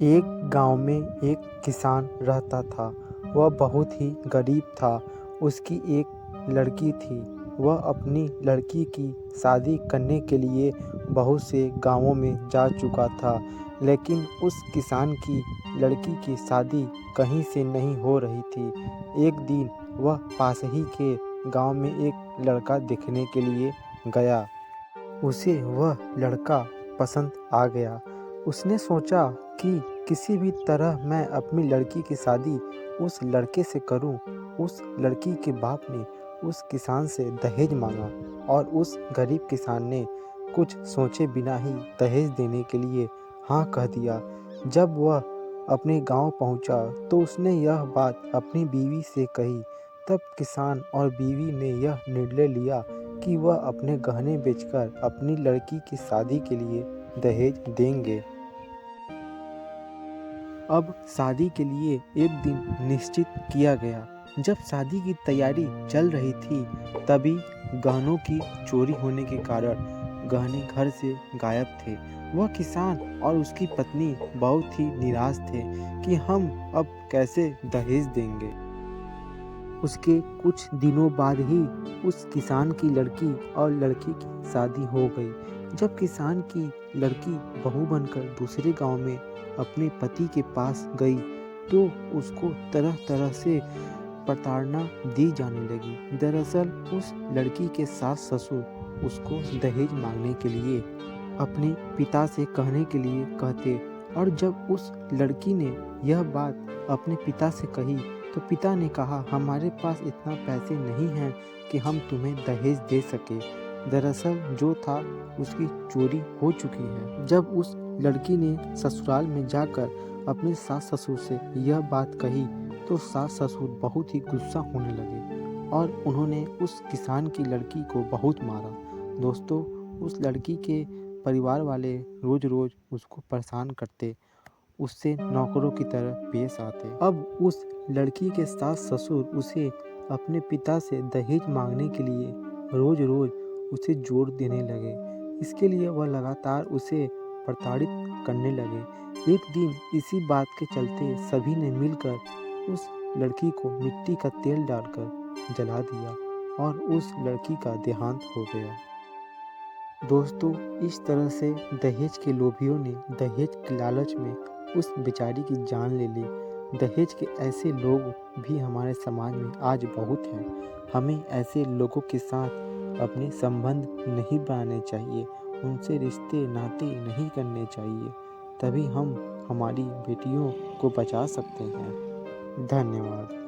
एक गांव में एक किसान रहता था। वह बहुत ही गरीब था। उसकी एक लड़की थी। वह अपनी लड़की की शादी करने के लिए बहुत से गांवों में जा चुका था, लेकिन उस किसान की लड़की की शादी कहीं से नहीं हो रही थी। एक दिन वह पास ही के गांव में एक लड़का देखने के लिए गया। उसे वह लड़का पसंद आ गया। उसने सोचा कि किसी भी तरह मैं अपनी लड़की की शादी उस लड़के से करूं। उस लड़की के बाप ने उस किसान से दहेज मांगा और उस गरीब किसान ने कुछ सोचे बिना ही दहेज देने के लिए हाँ कह दिया। जब वह अपने गांव पहुंचा तो उसने यह बात अपनी बीवी से कही। तब किसान और बीवी ने यह निर्णय लिया कि वह अपने गहने बेचकर अपनी लड़की की शादी के लिए दहेज देंगे। अब शादी के लिए एक दिन निश्चित किया गया। जब शादी की तैयारी चल रही थी, तभी गहनों की चोरी होने के कारण गहने घर से गायब थे। वह किसान और उसकी पत्नी बहुत ही निराश थे कि हम अब कैसे दहेज देंगे। उसके कुछ दिनों बाद ही उस किसान की लड़की और लड़के की शादी हो गई। जब किसान की लड़की बहू बनकर दूसरे गांव में अपने पति के पास गई तो उसको तरह तरह से प्रताड़ना दी जाने लगी। दरअसल उस लड़की के सास ससुर उसको दहेज मांगने के लिए अपने पिता से कहने के लिए कहते, और जब उस लड़की ने यह बात अपने पिता से कही तो पिता ने कहा, हमारे पास इतना पैसे नहीं हैं कि हम तुम्हें दहेज दे सके। दरअसल जो था उसकी चोरी हो चुकी है। जब उस लड़की ने ससुराल में जाकर अपने सास ससुर से यह बात कही तो सास ससुर बहुत ही गुस्सा होने लगे और उन्होंने उस किसान की लड़की को बहुत मारा। दोस्तों, उस लड़की के परिवार वाले रोज रोज उसको परेशान करते, उससे नौकरों की तरह पेश आते। अब उस लड़की के सास ससुर उसे अपने पिता से दहेज मांगने के लिए रोज रोज उसे जोर देने लगे। इसके लिए वह लगातार उसे प्रताड़ित करने लगे। एक दिन इसी बात के चलते सभी ने मिलकर उस लड़की को मिट्टी का तेल डालकर जला दिया और उस लड़की का देहांत हो गया। दोस्तों, इस तरह से दहेज के लोभियों ने दहेज के लालच में उस बेचारी की जान ले ली। दहेज के ऐसे लोग भी हमारे समाज में आज बहुत हैं। हमें ऐसे लोगों के साथ अपने संबंध नहीं बनाने चाहिए, उनसे रिश्ते नाते नहीं करने चाहिए। तभी हम हमारी बेटियों को बचा सकते हैं। धन्यवाद।